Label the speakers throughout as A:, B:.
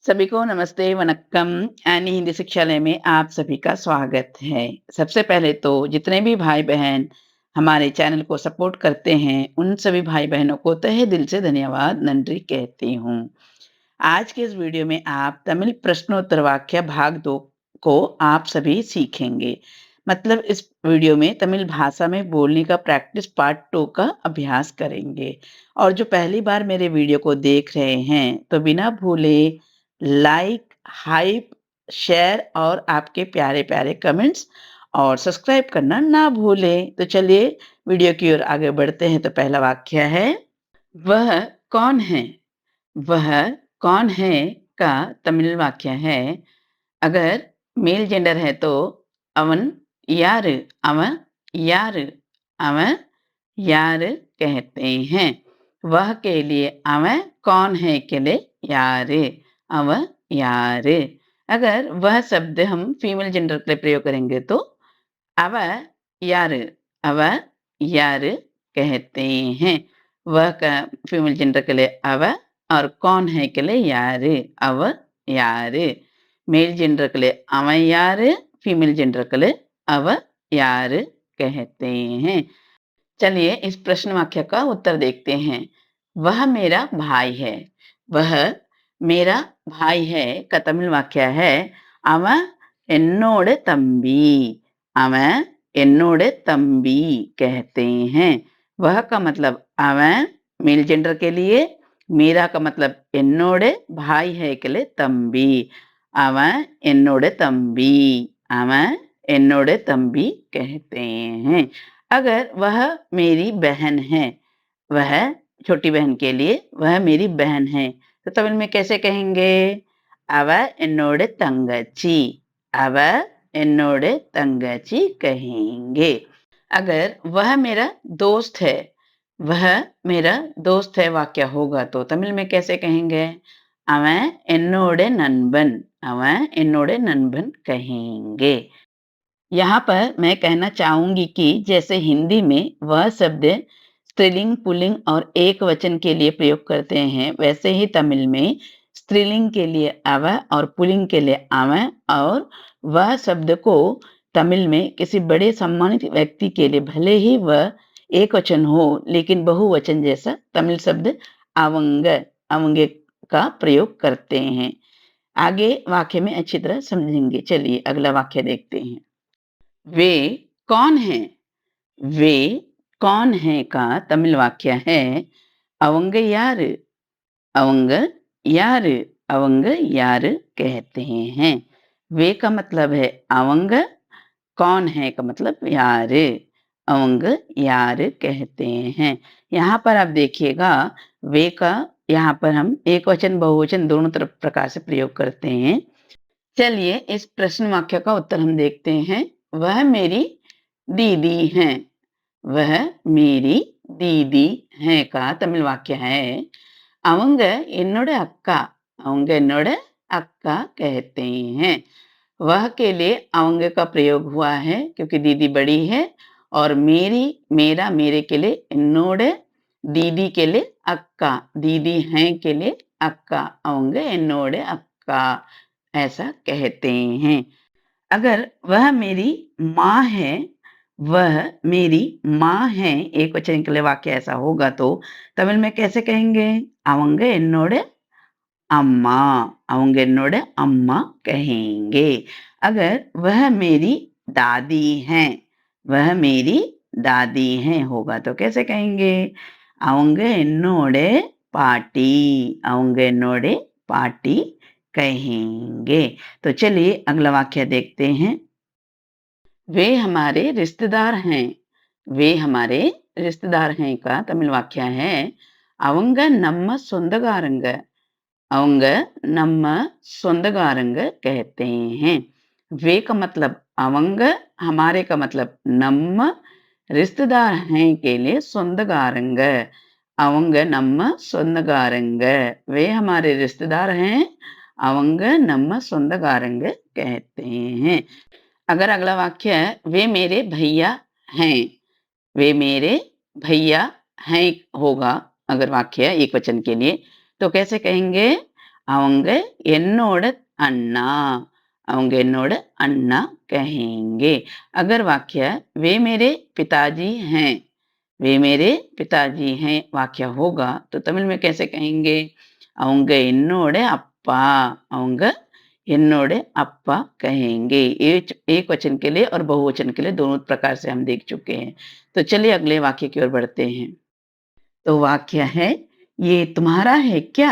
A: सभी को नमस्ते, वनक्कम। एनी हिंदी शिक्षालय में आप सभी का स्वागत है। सबसे पहले तो जितने भी भाई-बहन हमारे चैनल को सपोर्ट करते हैं, उन सभी भाई-बहनों को तहे दिल से धन्यवाद, नंरी कहती हूँ। आज के इस वीडियो में आप तमिल प्रश्नोत्तर वाक्य भाग 2 को आप सभी सीखेंगे। मतलब इस वीडियो में तमिल भाषा में बोलने का प्रैक्टिस पार्ट 2 का अभ्यास करेंगे। और जो पहली बार मेरे वीडियो को देख रहे हैं, तो बिना भूले लाइक, हाइप, शेयर और आपके प्यारे-प्यारे कमेंट्स और सब्सक्राइब करना ना भूलें। तो चलिए वीडियो की ओर आगे बढ़ते हैं। तो पहला वाक्य है, वह कौन है? वह कौन है का तमिल वाक्य है। अगर मेल जेंडर है तो अवन यार, अवन यार, अवन यार कहते हैं। वह के लिए अवन, कौन है के लिए यार, अव यार। अगर वह शब्द हम फीमेल जेंडर के लिए प्रयोग करेंगे तो अव यार, अव यार कहते हैं। वह का फीमेल जेंडर के लिए अव और कौन है के लिए यार, अव यार। मेल जेंडर के लिए अव यार, फीमेल जेंडर के लिए अव यार कहते हैं। चलिए इस प्रश्न वाक्य का उत्तर देखते हैं। वह मेरा भाई है। वह मेरा भाई है का तमिल वाक्य है, அவன் என்னோட तंबी। அவன் என்னோட तंबी कहते हैं। वह का मतलब அவன் मेल जेंडर के लिए, मेरा का मतलब என்னோட, भाई है के लिए तंबी। அவன் என்னோட तंबी, அவன் என்னோட तंबी कहते हैं। अगर वह मेरी बहन है, वह छोटी बहन के लिए वह मेरी बहन है, तो तमिल में कैसे कहेंगे? अव एन्नोड तंगची, अव एन्नोड तंगची कहेंगे। अगर वह मेरा दोस्त है, वह मेरा दोस्त है वाक्य होगा तो तमिल में कैसे कहेंगे? அவன் என்னோட நண்பன், அவன் என்னோட நண்பன் कहेंगे। यहाँ पर मैं कहना चाहूँगी कि जैसे हिंदी में वह शब्द स्त्रीलिंग, पुल्लिंग और एकवचन के लिए प्रयोग करते हैं, वैसे ही तमिल में स्त्रीलिंग के लिए अव और पुल्लिंग के लिए अव और वह शब्द को तमिल में किसी बड़े सम्मानित व्यक्ति के लिए भले ही वह एकवचन हो, लेकिन बहुवचन जैसा तमिल शब्द आवंग, अवंगे का प्रयोग करते हैं। आगे वाक्य में अच्छी तरह समझेंगे। चलिए अगला वाक्य देखते हैं। वे कौन हैं? वे कौन हैं का तमिल वाक्य है, அவங்க யாரு? அவங்க யாரு? அவங்க यार कहते हैं। वे का मतलब है அவங்க, कौन है का मतलब यार, அவங்க यार कहते हैं। यहाँ पर आप देखिएगा, वे का यहाँ पर हम एक वचन बहुवचन दोनों तरफ प्रकार से प्रयोग करते हैं। चलिए इस प्रश्न वाक्य का उत्तर हम देखते हैं। वह मेरी दीदी हैं। वह मेरी दीदी हैं का तमिल वाक्य है, அவங்க என்னோட அக்கா, அவங்க என்னோட अक्का कहते हैं। वह के लिए அவங்க का प्रयोग हुआ है क्योंकि दीदी बड़ी है, और मेरी, मेरा, मेरे के लिए என்னோட, दीदी के लिए अक्का, दीदी हैं के लिए अक्का, அவங்க என்னோட अक्का ऐसा कहते हैं। अगर वह मेरी माँ है, वह मेरी माँ है, एक वचन के लिए वाक्य ऐसा होगा तो तमिल में कैसे कहेंगे? அவங்க என்னோட अम्मा, அவங்க என்னோட अम्मा कहेंगे। अगर वह मेरी दादी हैं, वह मेरी दादी हैं होगा तो कैसे कहेंगे? அவங்க என்னோட பாட்டி, அவங்க என்னோட பாட்டி कहेंगे। तो चलिए अगला वाक्य देखते हैं। वे हमारे रिश्तेदार हैं। वे हमारे रिश्तेदार हैं का तमिल वाक्य है, அவங்க நம்ம சொந்தக்காரங்க, அவங்க நம்ம சொந்தக்காரங்க कहते हैं। वे का मतलब அவங்க, हमारे का मतलब நம்ம, रिश्तेदार हैं के लिए சொந்தக்காரங்க, அவங்க நம்ம சொந்தக்காரங்க। वे हमारे रिश्तेदार हैं, அவங்க நம்ம சொந்தக்காரங்க कहते हैं। अगर अगला वाक्य है, वे मेरे भैया हैं, वे मेरे भैया हैं होगा अगर वाक्य एक वचन के लिए, तो कैसे कहेंगे? அவங்க என்னோட अन्ना, அவங்க என்னோட अन्ना कहेंगे। अगर वाक्य वे मेरे पिताजी हैं, वे मेरे पिताजी हैं वाक्य होगा तो तमिल में कैसे कहेंगे? அவங்க என்னோட அப்பா, அவங்க என்னோட அப்பா कहेंगे। एक वचन के लिए और बहुवचन के लिए दोनों प्रकार से हम देख चुके हैं। तो चलिए अगले वाक्य की ओर बढ़ते हैं। तो वाक्य है, ये तुम्हारा है क्या?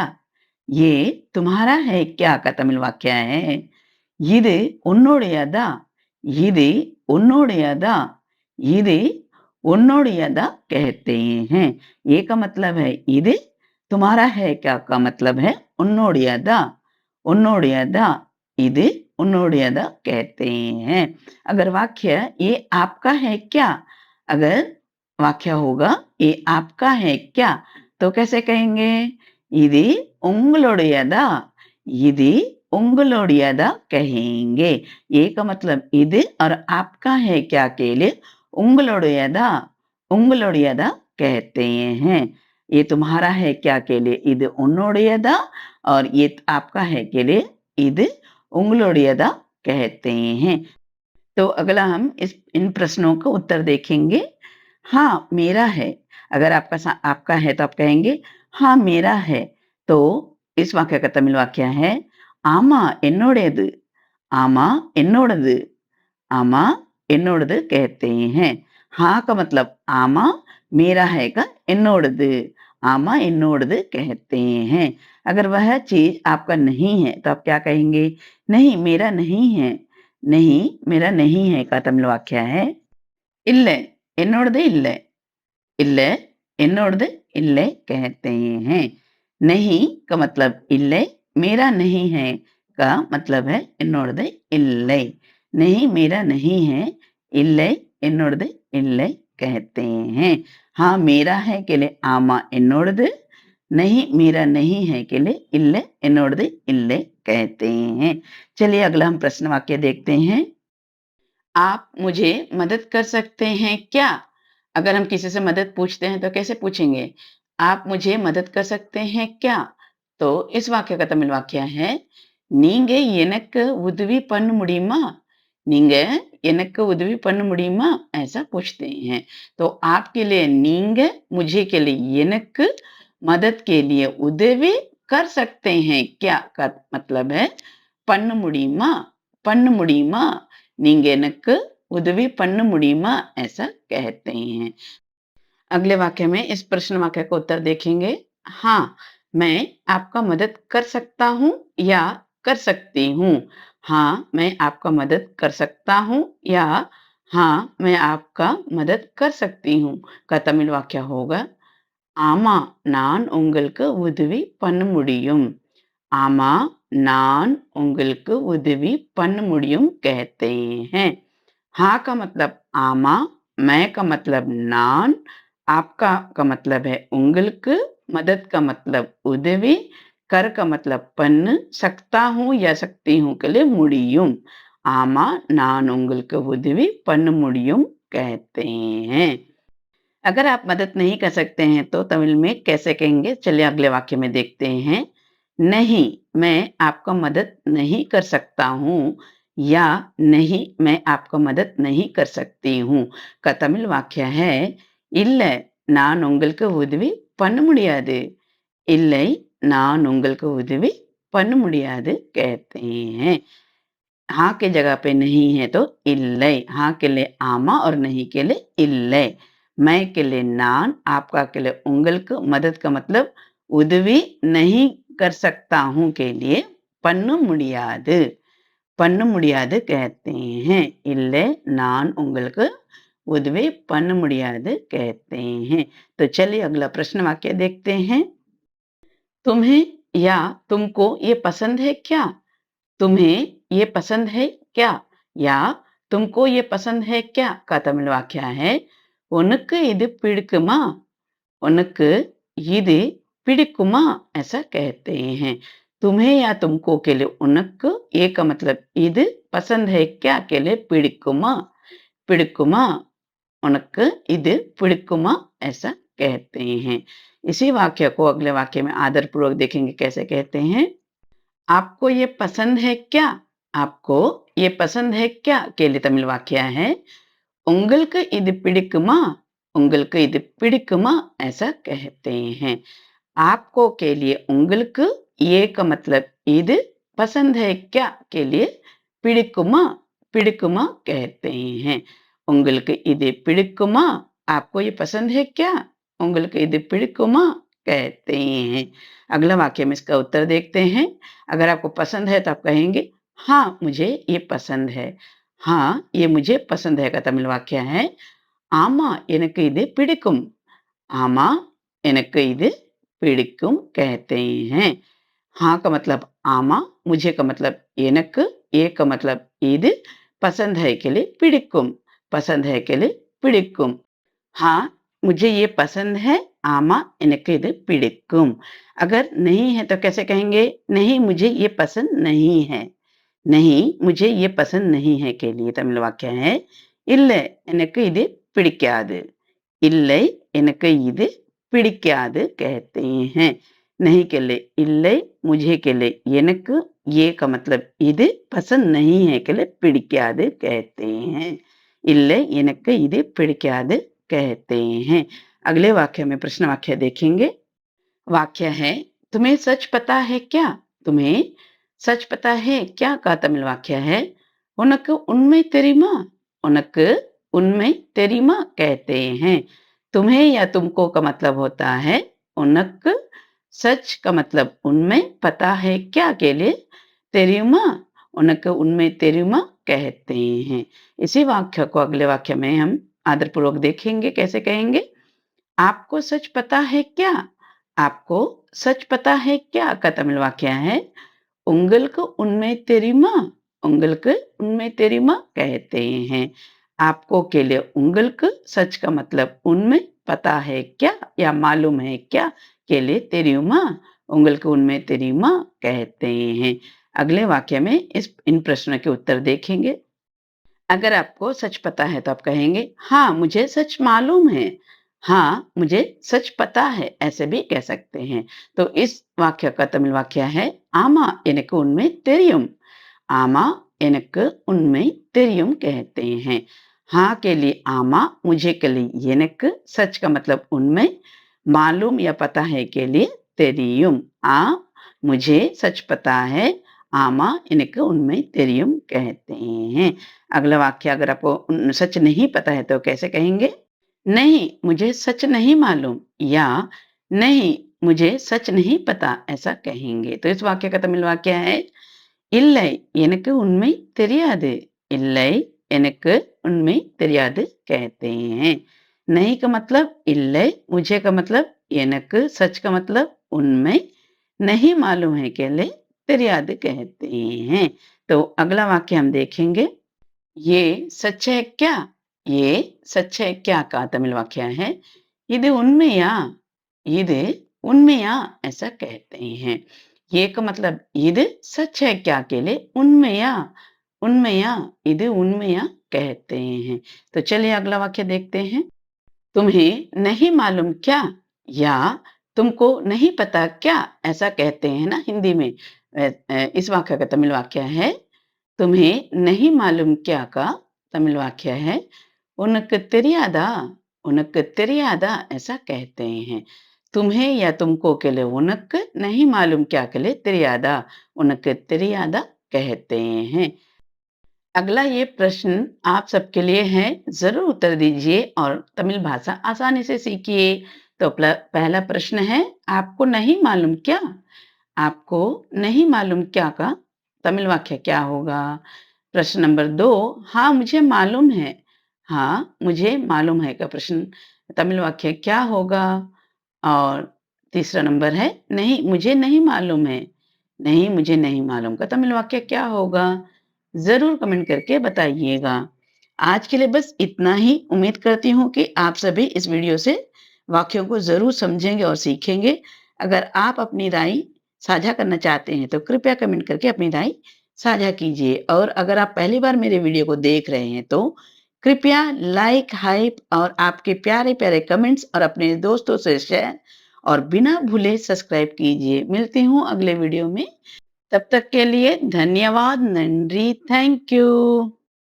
A: ये तुम्हारा है क्या का तमिल वाक्य है, இது உன்னுடையதா? இது உன்னுடையதா? இது उन्नोडियदा कहते हैं। ये का मतलब है இது, तुम्हारा है क्या का मतलब है उन्नोडियदा। उन्नोडियदा, இது उन्नोडियदा कहते हैं। अगर वाक्य ये आपका है क्या, अगर वाक्य होगा ये आपका है क्या तो कैसे कहेंगे? இது உங்களுடையதா, இது उंगलोडियदा कहेंगे। ये का मतलब இது और आपका है क्या के लिए उंगलोडियदा, उंगलोडियदा कहते हैं। ये तुम्हारा है क्या के लिए இது உன்னுடையதா और ये आपका है के लिए இது உங்களுடையதா कहते हैं। तो अगला हम इन प्रश्नों का उत्तर देखेंगे। हाँ, मेरा है। अगर आपका है तो आप कहेंगे हाँ मेरा है। तो इस वाक्य का तमिल वाक्य है, ஆமா என்னோடது, ஆமா என்னோடது, ஆமா என்னோடது कहते हैं। हाँ का मतलब ஆமா, मेरा है का என்னோடது, ஆமா என்னோடது कहते हैं। अगर वह चीज आपका नहीं है तो आप क्या कहेंगे? नहीं मेरा नहीं है। नहीं मेरा नहीं है का तमिल वाक्य है, இல்லை என்னோடது இல்லை, இல்லை என்னோடது இல்லை कहते हैं। नहीं का मतलब இல்லை, मेरा नहीं है का मतलब है என்னோடது இல்லை। नहीं मेरा नहीं है, இல்லை என்னோடது இல்லை कहते हैं। हाँ मेरा है के लिए ஆமா என்னோடது, नहीं मेरा नहीं है के लिए இல்லை என்னோடது இல்லை कहते हैं। चलिए अगला हम प्रश्न वाक्य देखते हैं। आप मुझे मदद कर सकते हैं क्या? अगर हम किसी से मदद पूछते हैं तो कैसे पूछेंगे? आप मुझे मदद कर सकते हैं क्या? तो इस वाक्य का तमिल वाक्य है, நீங்க எனக்கு உதவி பண்ண முடியுமா? நீங்க எனக்கு உதவி பண்ண முடியுமா? ऐसा पूछते हैं। तो आपके लिए நீங்க, मुझे के लिए எனக்கு, मदद के लिए उदवी कर सकते हैं क्या का मतलब है பண்ண முடியுமா? பண்ண முடியுமா? நீங்க எனக்கு உதவி பண்ண முடியுமா? ऐसा कहते हैं। अगले वाक्य में इस प्रश्न वाक्य का उत्तर देखेंगे। हाँ, मैं आपका मदद कर सकता हूँ या कर सकती हूँ। हाँ, मैं आपका मदद कर सकता हूँ या हाँ, मैं आपका मदद कर सकती हूँ का तमिल वाक्य होगा, ஆமா நான் உங்களுக்கு உதவி பண்ண முடியும்। ஆமா நான் உங்களுக்கு உதவி பண்ண முடியும் कहते हैं। हाँ का मतलब ஆமா, मैं का मतलब நான், आपका का मतलब है உங்களுக்கு, मदद का मतलब உதவி, कर का मतलब பண்ணு, सकता हूँ या सकती हूँ के लिए முடியும்। ஆமா நான் உங்களுக்கு உதவி பண்ண முடியும் कहते हैं। अगर आप मदद नहीं कर सकते हैं तो तमिल में कैसे कहेंगे? चलिए अगले वाक्य में देखते हैं। नहीं, मैं आपका मदद नहीं कर सकता हूँ या नहीं मैं आपका मदद नहीं कर सकती हूँ का तमिल वाक्य है, இல்லை நான் உங்களுக்கு உதவி பண்ண முடியாது। இல்லை நான் உங்களுக்கு உதவி பண்ண முடியாது कहते हैं। हाँ के जगह पे नहीं है तो இல்லை, हाँ के लिए ஆமா और नहीं के लिए இல்லை। मैं के लिए நான், आपका के लिए உங்களுக்கு, मदद का मतलब उदवी नहीं कर सकता हूँ के लिए பண்ண முடியாது, பண்ண முடியாது कहते हैं। இல்லை நான் உங்களுக்கு उदवी பண்ண முடியாது कहते हैं। तो चलिए अगला प्रश्न वाक्य देखते हैं। तुम्हें या तुमको ये पसंद है क्या? तुम्हें ये पसंद है क्या? या तुमको ये पसंद है क्या का तमिल वाक्य है, உனக்கு இது பிடிக்குமா? உனக்கு இது பிடிக்குமா? ऐसा कहते हैं। तुम्हें या तुमको के लिए उनக்கு, ये का मतलब இது, पसंद है क्या के लिए பிடிக்குமா, பிடிக்குமா, उनக்கு இது பிடிக்குமா ऐसा कहते हैं। इसी वाक्य को अगले वाक्य में आदरपूर्वक देखेंगे कैसे कहते हैं। आपको ये पसंद है क्या? आपको ये पसंद है क्या के लिए तमिल वाक्य है உங்களுக்கு இது பிடிக்குமா? உங்களுக்கு இது பிடிக்குமா? ऐसा कहते हैं। आपको के लिए உங்களுக்கு ये का मतलब இது पसंद है क्या के लिए பிடிக்குமா பிடிக்குமா कहते हैं। உங்களுக்கு இது பிடிக்குமா? आपको ये पसंद है क्या? உங்களுக்கு இது பிடிக்குமா कहते हैं। अगला वाक्य में इसका उत्तर देखते हैं। अगर आपको पसंद है तो आप कहेंगे हाँ मुझे ये पसंद है। हाँ ये मुझे पसंद है का तमिल वाक्य है ஆமா எனக்கு இது பிடிக்கும்। ஆமா எனக்கு இது பிடிக்கும் कहते हैं। हाँ का मतलब आमा, मुझे का मतलब எனக்கு, ये का मतलब இது, पसंद है के लिए பிடிக்கும், पसंद है के लिए பிடிக்கும்। हाँ मुझे ये पसंद है आमा எனக்கு இது பிடிக்கும்। अगर नहीं है तो कैसे कहेंगे? नहीं मुझे ये पसंद नहीं है। नहीं मुझे ये पसंद नहीं है के लिए तमिल वाक्य है இல்லை எனக்கு இது பிடிக்காது। இல்லை எனக்கு இது பிடிக்காது कहते हैं। नहीं के लिए இல்லை, मुझे के लिए எனக்கு, ये का मतलब இது, पसंद नहीं है के लिए பிடிக்காது कहते हैं। இல்லை எனக்கு இது பிடிக்காது कहते हैं। अगले वाक्य में प्रश्न वाक्य देखेंगे। वाक्य है तुम्हें सच पता है क्या? तुम्हें सच पता है क्या का तमिल वाक्य है உனக்கு உண்மை தெரியுமா? உனக்கு उनमें தெரியுமா कहते हैं। तुम्हें या तुमको का मतलब होता है उनक, सच का मतलब उनमें, पता है क्या के लिए தெரியுமா उनक उनमें தெரியுமா कहते हैं। इसी वाक्य को अगले वाक्य में हम आदरपूर्वक देखेंगे। कैसे कहेंगे? आपको सच पता है क्या? आपको सच पता है क्या का तमिल वाक्य है உங்களுக்கு उनमें தெரியுமா? உங்களுக்கு उनमें தெரியுமா कहते हैं। आपको के लिए உங்களுக்கு, सच का मतलब उनमें, पता है क्या या मालूम है क्या के लिए தெரியுமா உங்களுக்கு उनमें தெரியுமா कहते हैं। अगले वाक्य में इन प्रश्नों के उत्तर देखेंगे। अगर आपको सच पता है तो आप कहेंगे हाँ मुझे सच मालूम है। हाँ मुझे सच पता है ऐसे भी कह सकते हैं। तो इस वाक्य का तमिल वाक्य है आमा எனக்கு उनमें தெரியும்। आमा எனக்கு उनमें தெரியும் कहते हैं। हाँ के लिए आमा, मुझे के लिए எனக்கு, सच का मतलब उनमें, मालूम या पता है के लिए தெரியும்। मुझे सच पता है आमा எனக்கு उनमें தெரியும் कहते हैं। अगला वाक्य अगर आपको सच नहीं पता है तो कैसे कहेंगे? नहीं मुझे सच नहीं मालूम या नहीं मुझे सच नहीं पता ऐसा कहेंगे। तो इस वाक्य का तमिल वाक्य है இல்லை எனக்கு उनमें தெரியாது। இல்லை எனக்கு उनमें தெரியாது कहते हैं। नहीं का मतलब இல்லை, मुझे का मतलब எனக்கு, सच का मतलब उनमें, नहीं मालूम है के लिए தெரியாது कहते हैं। तो अगला वाक्य हम देखेंगे। ये सच है क्या? ये सच है क्या का तमिल वाक्य है இது உண்மையா? இது உண்மையா ऐसा कहते हैं। ये का मतलब இது सच है क्या के लिए उन्मया, उन्मया இது उन्मया कहते हैं। तो चलिए अगला वाक्य देखते हैं। तुम्हें नहीं मालूम क्या या तुमको नहीं पता क्या ऐसा कहते हैं ना हिंदी में। इस वाक्य का तमिल वाक्य है तुम्हें नहीं मालूम क्या का तमिल वाक्य है उनक தெரியாதா, उनक தெரியாதா ऐसा कहते हैं। तुम्हें या तुमको के लिए उनक, नहीं मालूम क्या के लिए தெரியாதா, उनक தெரியாதா कहते हैं। अगला ये प्रश्न आप सबके लिए है, जरूर उत्तर दीजिए और तमिल भाषा आसानी से सीखिए। तो पहला प्रश्न है आपको नहीं मालूम क्या? आपको नहीं मालूम क्या का तमिल वाक्य क्या होगा? प्रश्न नंबर 2 हाँ मुझे मालूम है। हाँ मुझे मालूम है का प्रश्न तमिल वाक्य क्या होगा? और तीसरा नंबर है नहीं मुझे नहीं मालूम है। नहीं मुझे नहीं मालूम का तमिल वाक्य क्या होगा? ज़रूर कमेंट करके बताइएगा। आज के लिए बस इतना ही। उम्मीद करती हूँ कि आप सभी इस वीडियो से वाक्यों को ज़रूर समझेंगे और सीखेंगे। अगर आप अपनी राय साझा करना चाहते हैं तो कृपया कमेंट करके अपनी राय साझा कीजिए। और अगर आप पहली बार मेरे वीडियो को देख रहे हैं तो कृपया लाइक, हाइप और आपके प्यारे-प्यारे कमेंट्स और अपने दोस्तों से शेयर और बिना भूले सब्सक्राइब कीजिए। मिलती हूँ अगले वीडियो में। तब तक के लिए धन्यवाद, नंरी, थैंक यू।